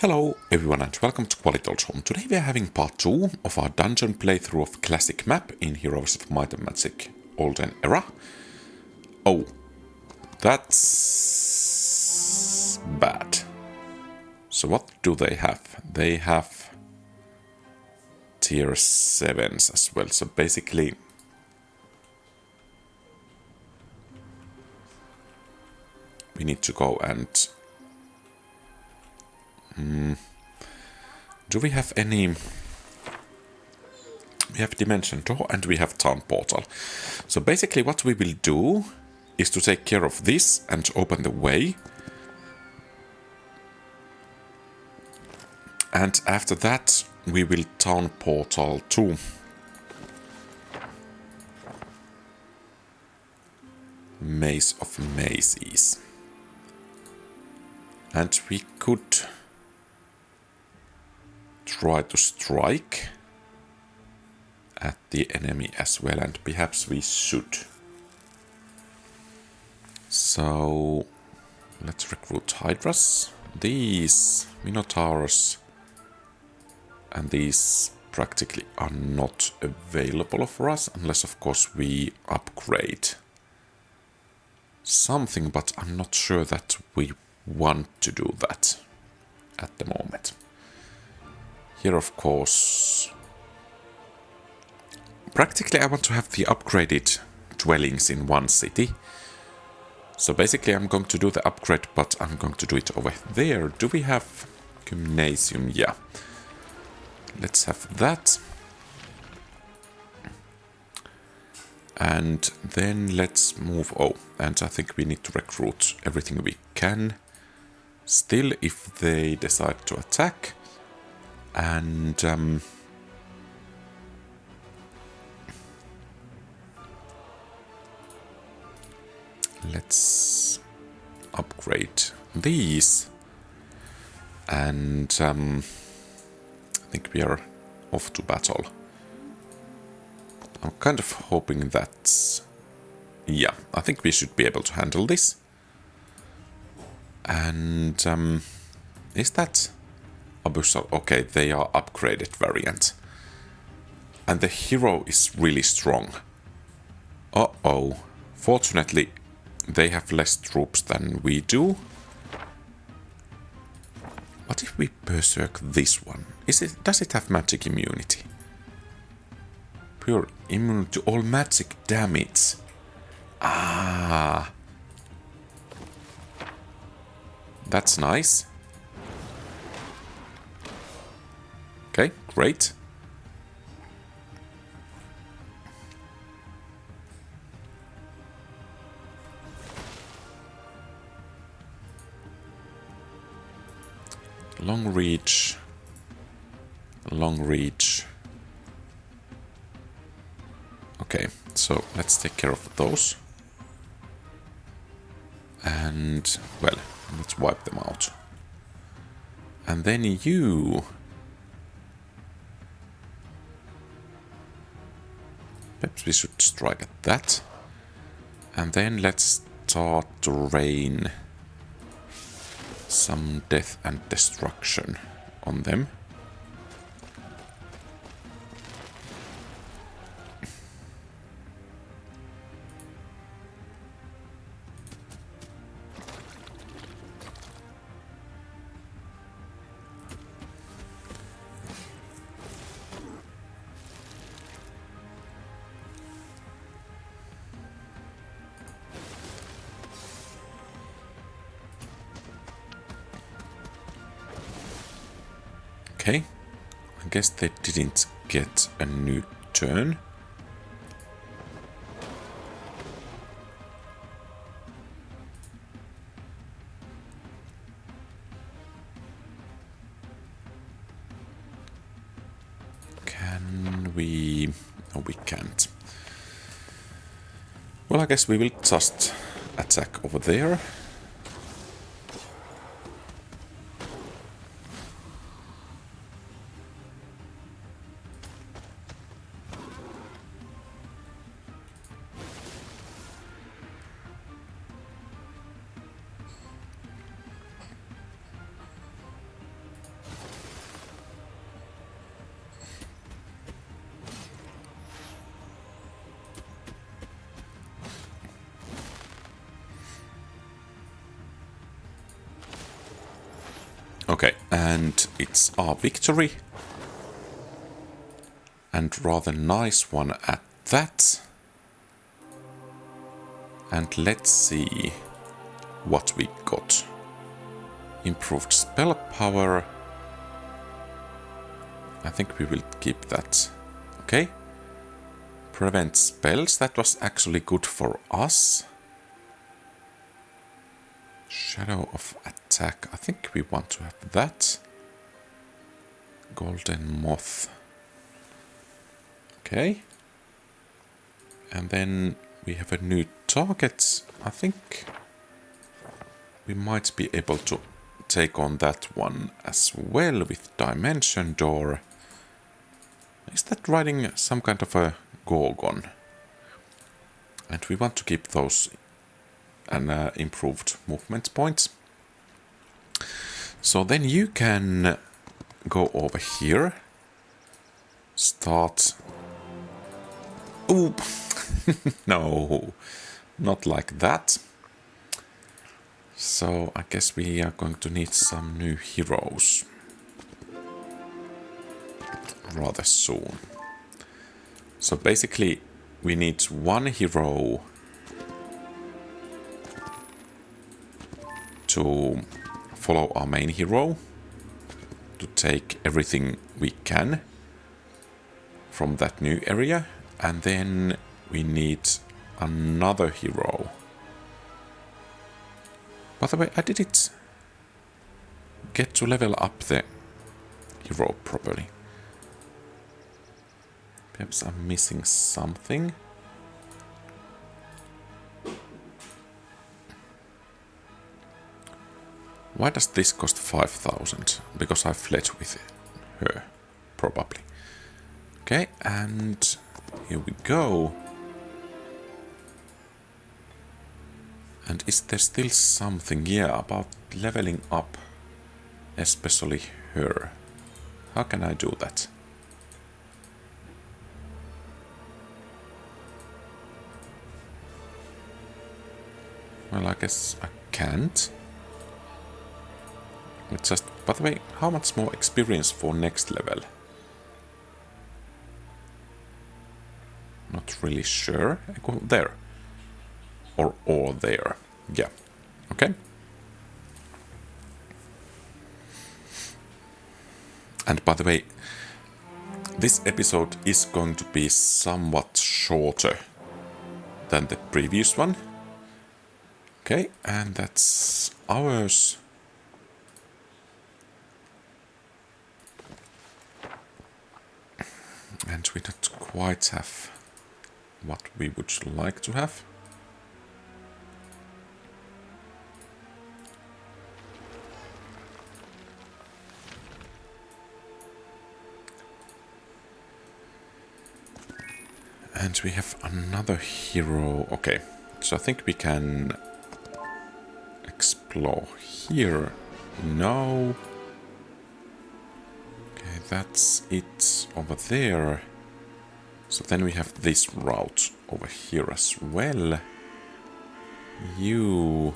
Hello everyone and welcome to QualityOldHomm. Today we are having part 2 of our dungeon playthrough of classic map in Heroes of Might and Magic Olden era. Oh, that's bad. So what do they have? They have tier 7s as well, so basically we need to go and do we have any? We have Dimension Door and we have Town Portal. So basically what we will do is to take care of this and open the way. And after that we will Town Portal to Maze of Mazes. And we could try to strike at the enemy as well, and perhaps we should. So let's recruit Hydras. These Minotaurs and these practically are not available for us, unless of course we upgrade something, but I'm not sure that we want to do that at the moment. Here, of course, practically I want to have the upgraded dwellings in one city. So basically I'm going to do the upgrade, but I'm going to do it over there. Do we have gymnasium? Yeah. Let's have that. And then let's move. Oh, and I think we need to recruit everything we can still if they decide to attack. And let's upgrade these. And I think we are off to battle. I'm kind of hoping that, yeah, I think we should be able to handle this. And is that Abyssal? Okay, they are upgraded variant. And the hero is really strong. Uh-oh. Fortunately, they have less troops than we do. What if we berserk this one? Does it have magic immunity? Pure immune to all magic damage. Ah. That's nice. Okay, great. Long reach. Long reach. Okay, so let's take care of those. And, well, let's wipe them out. And then you... Perhaps we should strike at that. And then let's start to rain some death and destruction on them. Okay, I guess they didn't get a new turn. Can we... No, we can't. Well, I guess we will just attack over there. Okay, and it's our victory. And rather nice one at that. And let's see what we got. Improved spell power. I think we will keep that. Okay. Prevent spells. That was actually good for us. Shadow of attack. I think we want to have that. Golden moth. Okay. And then we have a new target. I think we might be able to take on that one as well with Dimension Door. Is that riding some kind of a Gorgon? And we want to keep those and improved movement points. So then you can go over here. Start. Oh, no, not like that. So I guess we are going to need some new heroes rather soon. So basically we need one hero to follow our main hero to take everything we can from that new area, and then we need another hero. By the way, I didn't get to level up the hero properly. Perhaps I'm missing something. Why does this cost 5,000? Because I fled with her, probably. Okay, and here we go. And is there still something, yeah, about leveling up, especially her? How can I do that? Well, I guess I can't. It's just, by the way, how much more experience for next level? Not really sure. Go there. Or there. Yeah. Okay. And by the way, this episode is going to be somewhat shorter than the previous one. Okay, and that's ours. And we don't quite have what we would like to have. And we have another hero. Okay, so I think we can explore here. No. Okay, that's it over there. So then we have this route over here as well. You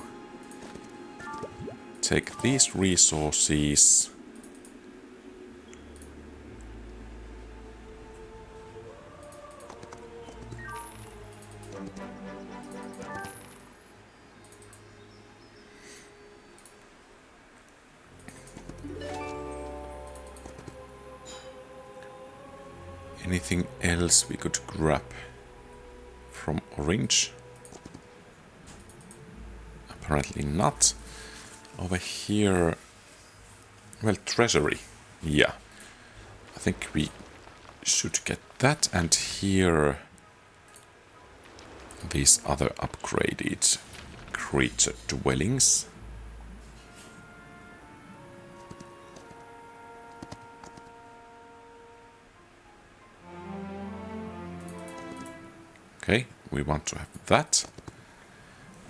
take these resources. Anything else we could grab from Orange? Apparently not. Over here, well, treasury. Yeah, I think we should get that. And here, these other upgraded creature dwellings. Okay, we want to have that.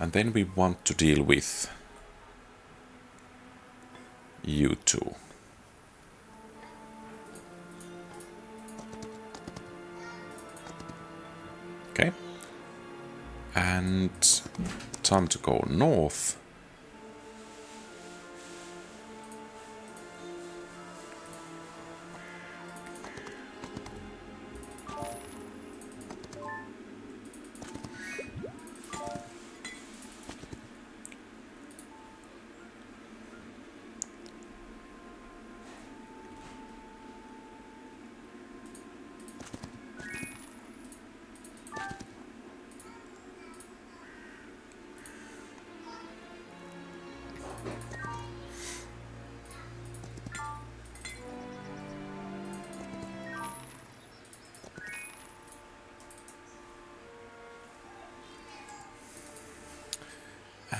And then we want to deal with you two. Okay. And time to go north.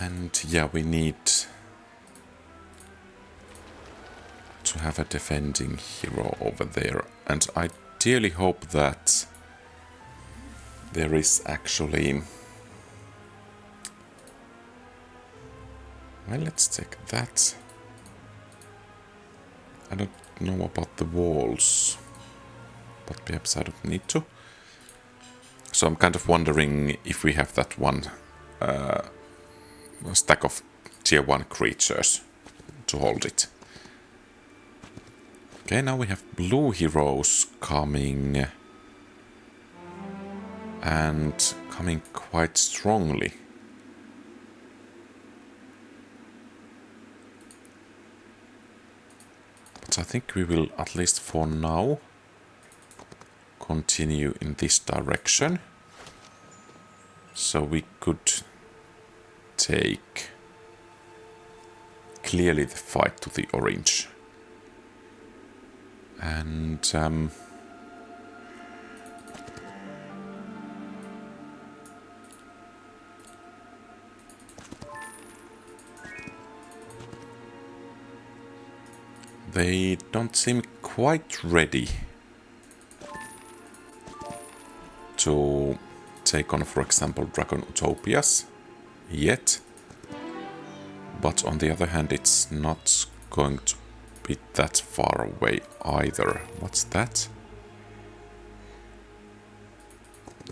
And yeah, we need to have a defending hero over there. And I ideally hope that there is actually... Well, let's take that. I don't know about the walls, but perhaps I don't need to. So I'm kind of wondering if we have that one stack of tier 1 creatures to hold it. Okay, now we have blue heroes coming. And coming quite strongly. But I think we will, at least for now, continue in this direction. So we could take clearly the fight to the orange. And they don't seem quite ready to take on, for example, Dragon Utopias yet. But on the other hand, it's not going to be that far away either. What's that?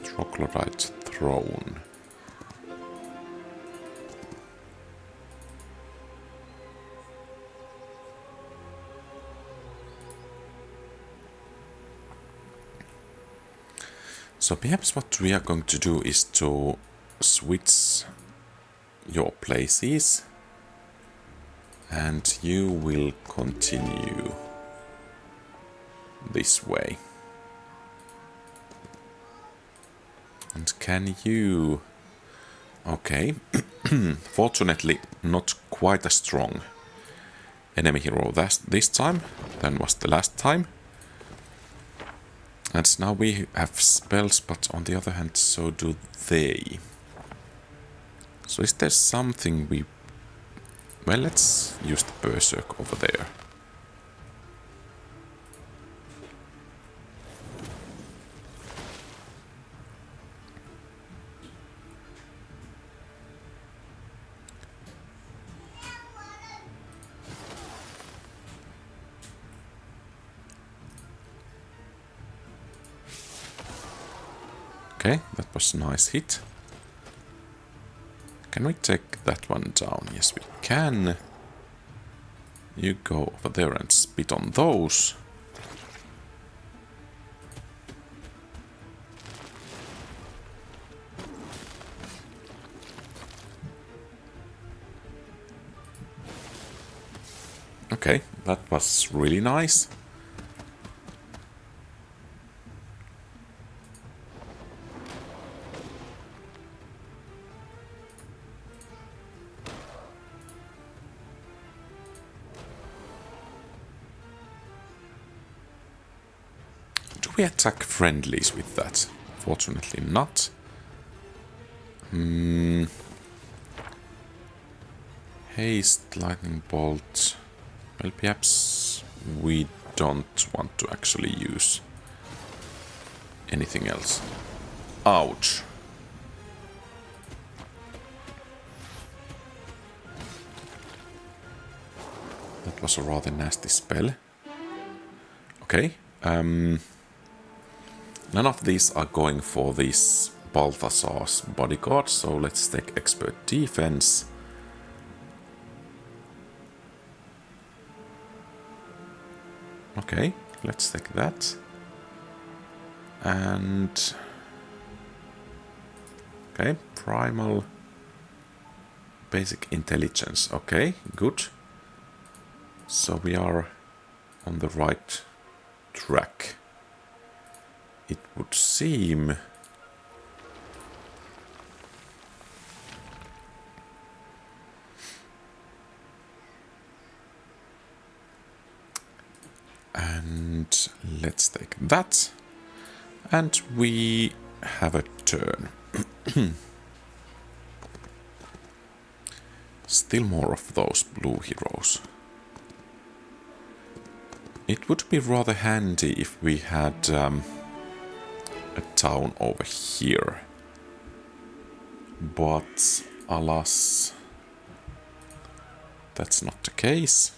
Troglodyte Throne. So perhaps what we are going to do is to switch your places, and you will continue this way. And can you... Okay, fortunately not quite a strong enemy hero this time than was the last time. And now we have spells, but on the other hand, so do they. So is there something we... Well, let's use the Berserk over there. Okay, that was a nice hit. Can we take that one down? Yes, we can. You go over there and spit on those. Okay, that was really nice. We attack friendlies with that? Fortunately not. Haste, lightning bolt. Well, perhaps we don't want to actually use anything else. Ouch. That was a rather nasty spell. Okay. None of these are going for this Balthazar's bodyguard, so let's take expert defense. Okay, let's take that. And... Okay, primal... Basic intelligence, okay, good. So we are on the right track. It would seem... And let's take that. And we have a turn. Still more of those blue heroes. It would be rather handy if we had a town over here. But alas, that's not the case.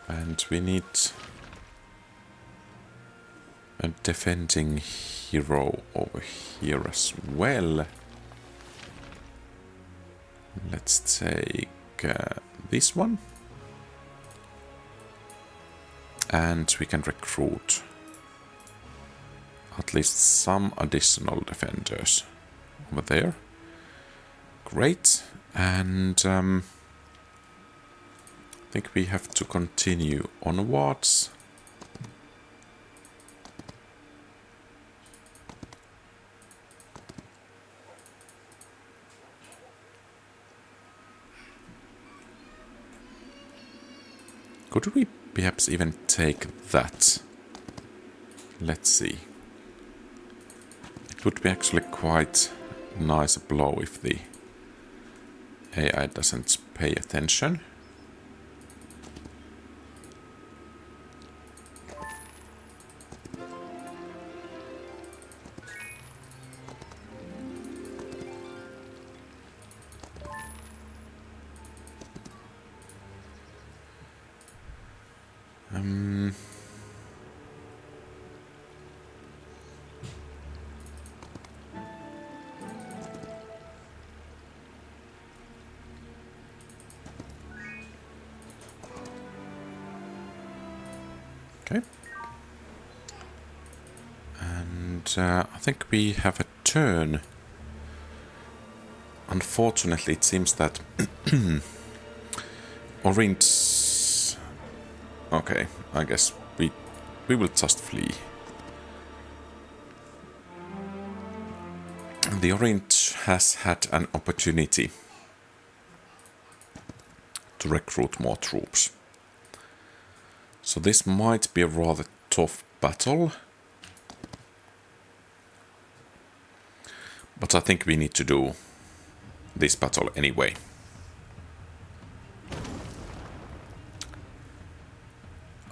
And we need a defending hero over here as well. Let's take this one. And we can recruit at least some additional defenders over there. Great. And I think we have to continue onwards. Could we perhaps even take that? Let's see. It would be actually quite nice blow if the AI doesn't pay attention. Okay. And I think we have a turn. Unfortunately, it seems that orange... Okay, I guess we will just flee. The orange has had an opportunity to recruit more troops. So this might be a rather tough battle. But I think we need to do this battle anyway.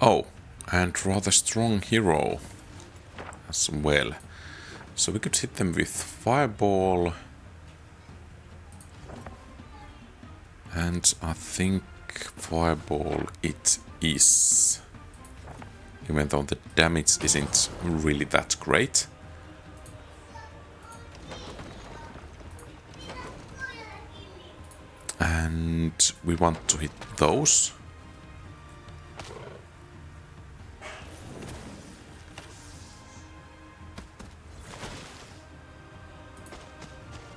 Oh, and rather strong hero as well. So we could hit them with Fireball. And I think Fireball it is. Even though the damage isn't really that great. And we want to hit those.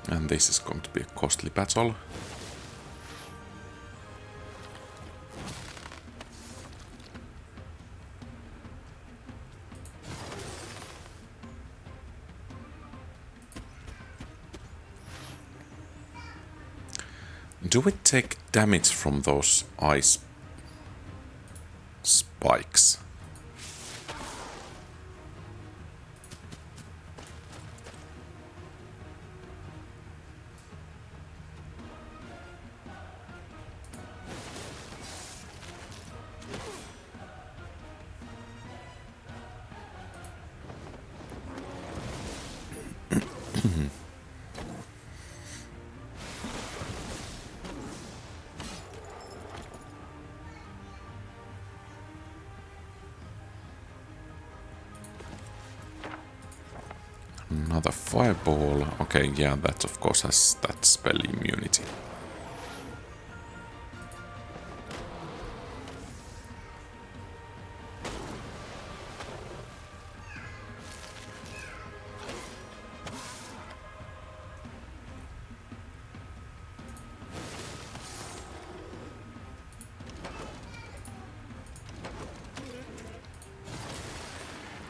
And this is going to be a costly battle. Do we take damage from those ice spikes? Another fireball. Okay, yeah, that of course has that spell immunity.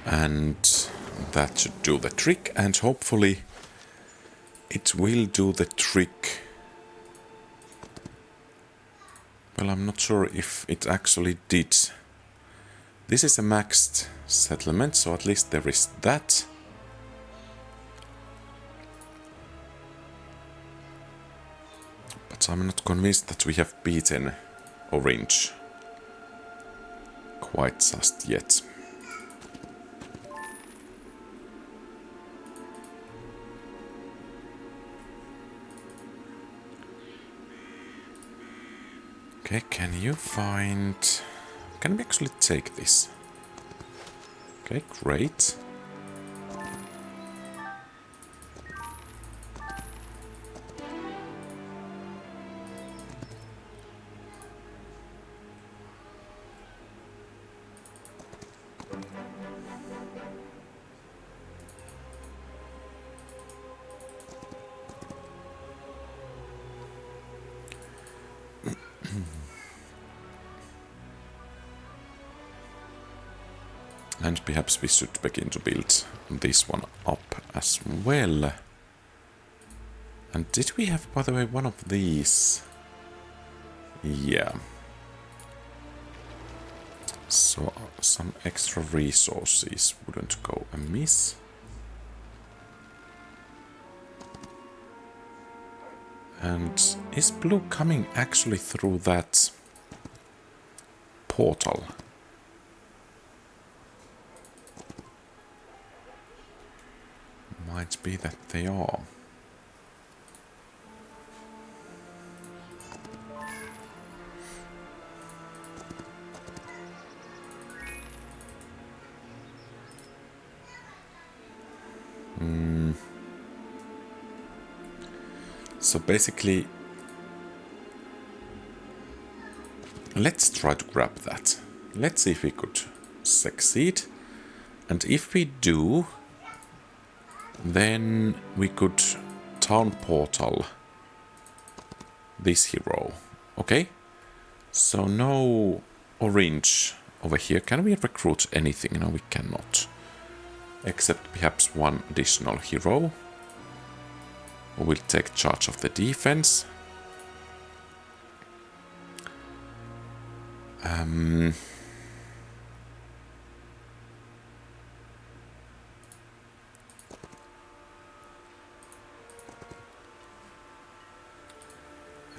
And that should do the trick, and hopefully it will do the trick Well, I'm not sure if it actually did. This is a maxed settlement, so at least there is that. But I'm not convinced that we have beaten Orange quite just yet. Okay, can you find... Can we actually take this? Okay, great. And perhaps we should begin to build this one up as well. And did we have, by the way, one of these? Yeah. So some extra resources wouldn't go amiss. And is blue coming actually through that portal? Might be that they are. So basically, let's try to grab that. Let's see if we could succeed. And if we do, then we could town portal this hero. Okay? So no orange over here. Can we recruit anything? No, we cannot. Except perhaps one additional hero who will take charge of the defense.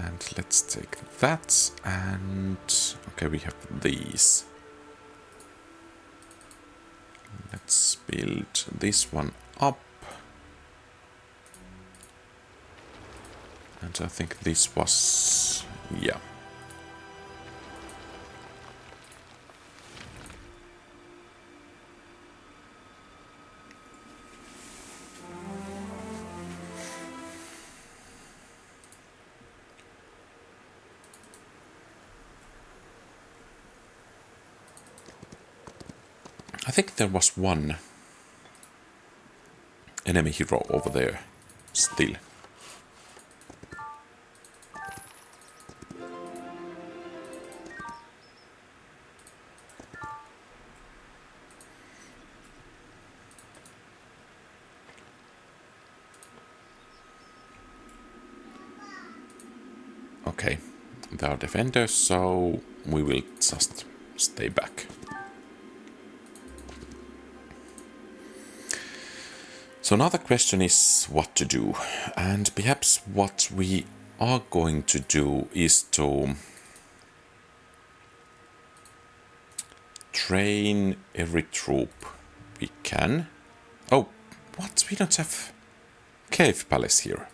And let's take that, and okay, we have these. Let's build this one up. And I think this was... yeah. I think there was one enemy hero over there still. Okay, they are defenders, so we will just stay back. So now the question is what to do, and perhaps what we are going to do is to train every troop we can. Oh, what? We don't have cave palace here.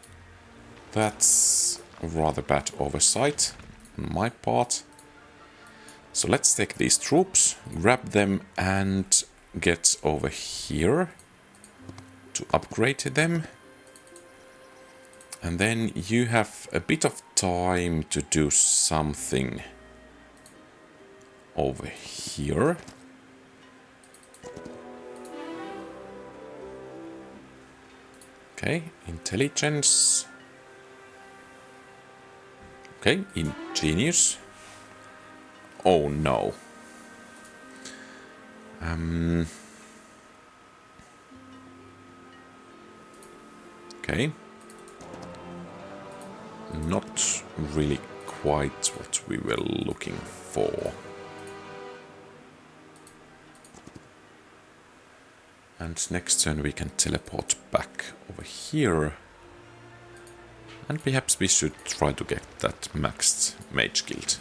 That's a rather bad oversight on my part. So let's take these troops, grab them, and get over here to upgrade them. And then you have a bit of time to do something over here. Okay, intelligence. Okay, ingenious. Oh no. Okay. Not really quite what we were looking for. And next turn we can teleport back over here. And perhaps we should try to get that maxed mage guild.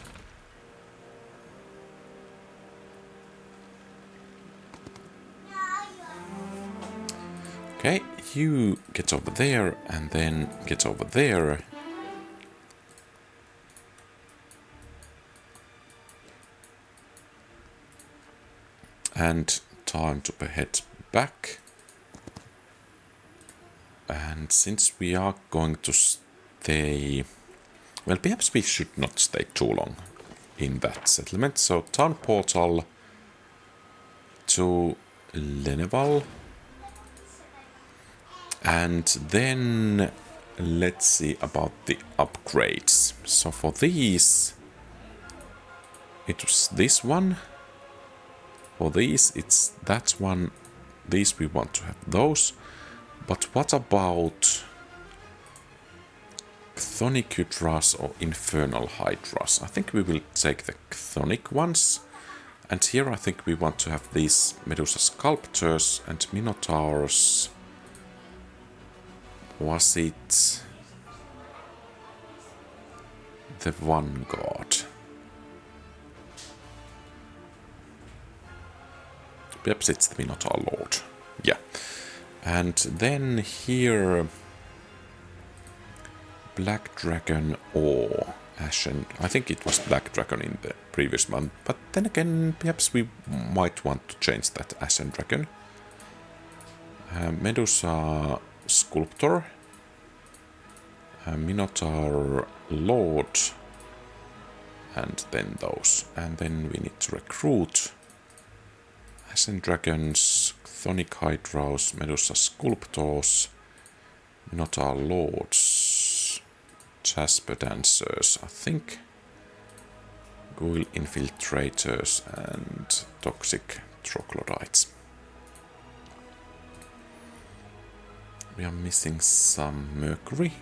Okay, you get over there and then get over there. And time to head back. And since we are going to stay... Well, perhaps we should not stay too long in that settlement. So, town portal to Leneval. And then let's see about the upgrades. So for these, it was this one. For these, it's that one. These we want to have those. But what about Chthonic Hydras or Infernal Hydras? I think we will take the Chthonic ones. And here I think we want to have these Medusa Sculptors and Minotaurs. Was it the one god? Perhaps it's the Minotaur Lord. Yeah. And then here, Black Dragon or Ashen. I think it was Black Dragon in the previous one. But then again, perhaps we might want to change that Ashen Dragon. Medusa Sculptor, Minotaur Lord, and then those. And then we need to recruit Ashen Dragons, Chthonic Hydras, Medusa Sculptors, Minotaur Lords, Jasper Dancers, I think, Ghoul Infiltrators, and Toxic Troglodytes. We are missing some Mercury.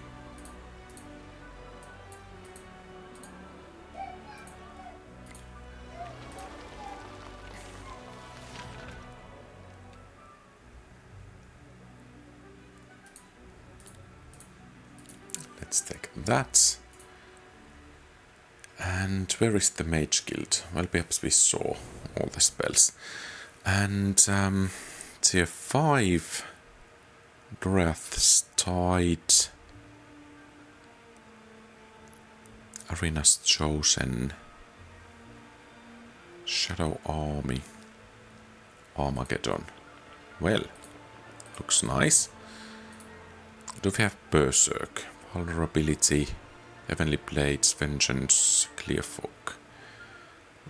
Let's take that. And where is the Mage Guild? Well, perhaps we saw all the spells. And tier 5... Dryad's Tide, Arena's Chosen, Shadow Army, Armageddon. Well, looks nice. Do we have Berserk, Vulnerability, Heavenly Blades, Vengeance, Clear Fog,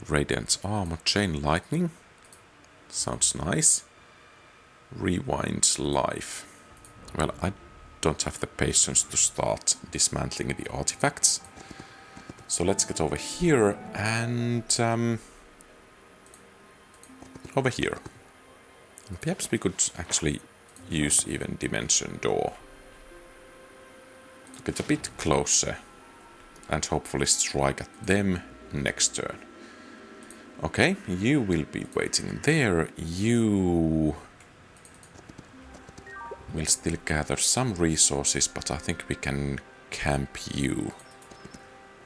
Radiant Armor, Chain Lightning? Sounds nice. Rewind Life. Well, I don't have the patience to start dismantling the artifacts. So let's get over here and over here. And perhaps we could actually use even Dimension Door. Get a bit closer and hopefully strike at them next turn. Okay, you will be waiting there. You will still gather some resources, but I think we can camp you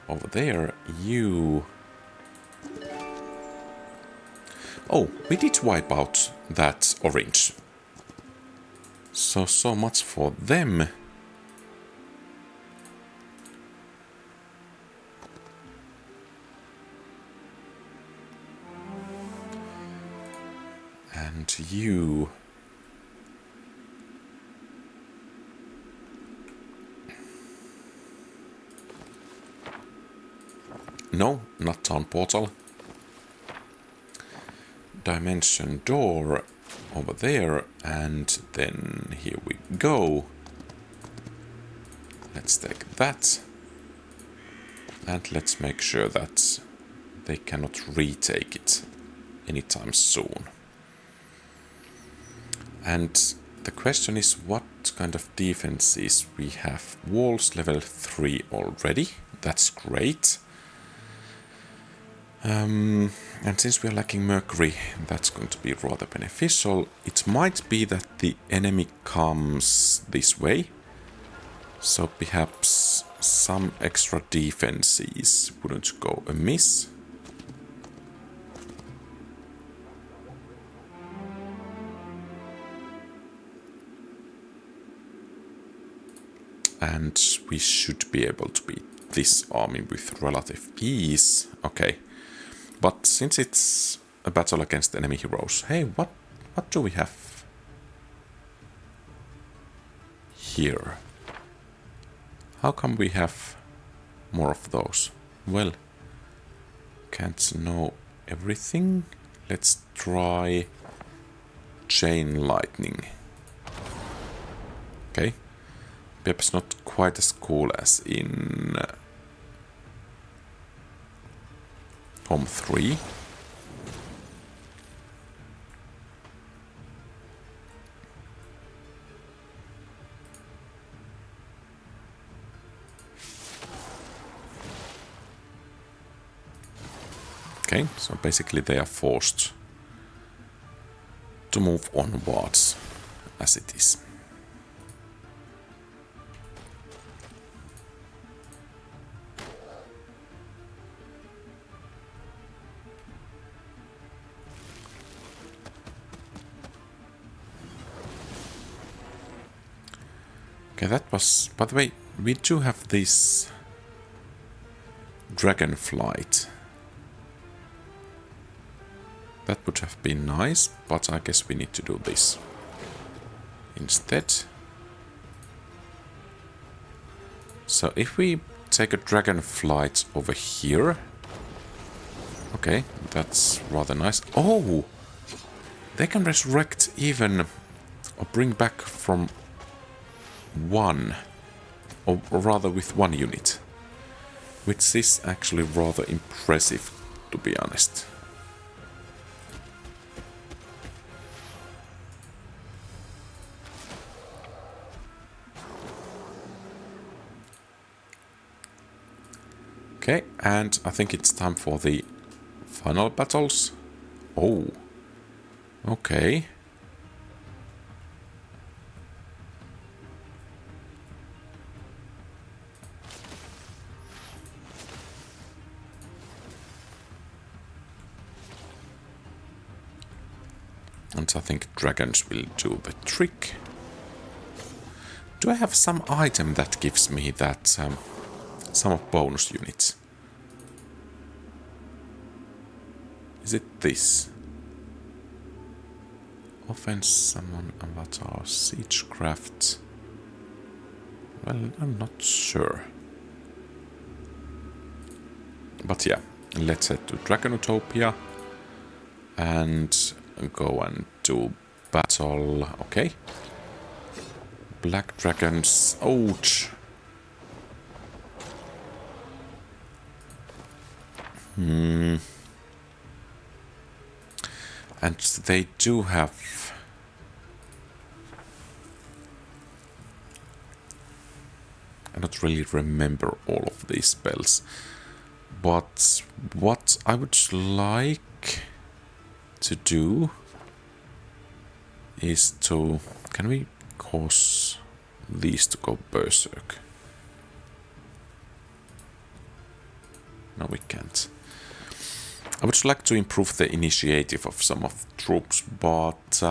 over there. You... Oh, we did wipe out that orange. So much for them. And you... No, not Town Portal. Dimension Door over there, and then here we go. Let's take that. And let's make sure that they cannot retake it anytime soon. And the question is what kind of defenses we have. Walls level 3 already. That's great. And since we are lacking mercury, that's going to be rather beneficial. It might be that the enemy comes this way, so perhaps some extra defenses wouldn't go amiss. And we should be able to beat this army with relative ease. Okay. But since it's a battle against enemy heroes, hey, what do we have here? How come we have more of those? Well, can't know everything. Let's try chain lightning. Okay. Perhaps not quite as cool as in HoMM 3. Okay, so basically they are forced to move onwards as it is. Okay, that was... By the way, we do have this dragon flight. That would have been nice, but I guess we need to do this instead. So if we take a dragon flight over here... Okay, that's rather nice. Oh! They can resurrect even... or bring back from... one, or rather with one unit, which is actually rather impressive, to be honest. Okay, and I think it's time for the final battles. Oh, okay. And I think dragons will do the trick. Do I have some item that gives me that some of bonus units? Is it this? Offense, summon, avatar, siegecraft. Well, I'm not sure. But yeah, let's head to Dragonutopia and go and do battle. Okay. Black dragons. Ouch. And they do have... I don't really remember all of these spells. But what I would like to do is to... Can we cause these to go berserk? No, we can't. I would like to improve the initiative of some of the troops, but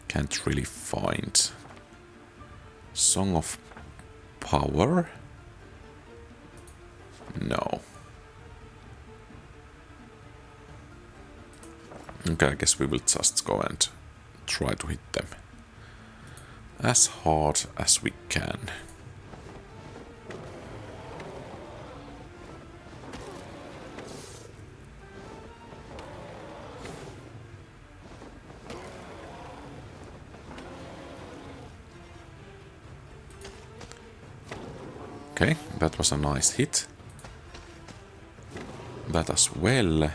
can't really find Song of Power. No. Okay, I guess we will just go and try to hit them as hard as we can. Okay, that was a nice hit. That as well.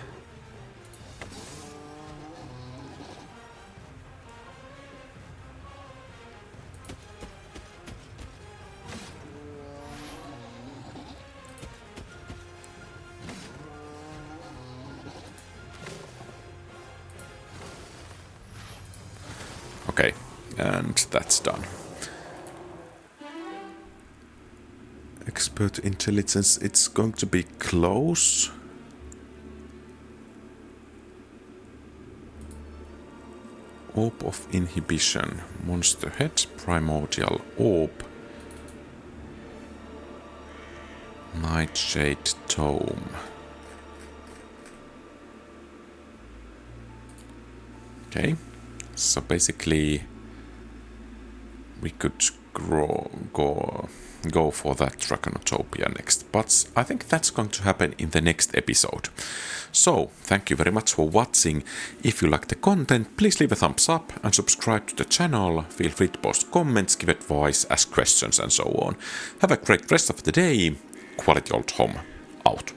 Okay, and that's done. Expert intelligence, it's going to be close. Orb of inhibition, monster head, primordial orb, nightshade tome. Okay, so basically we could go for that Dragonotopia next, but I think that's going to happen in the next episode. So, thank you very much for watching. If you like the content, please leave a thumbs up and subscribe to the channel. Feel free to post comments, give advice, ask questions and so on. Have a great rest of the day. QualityOldHomm out.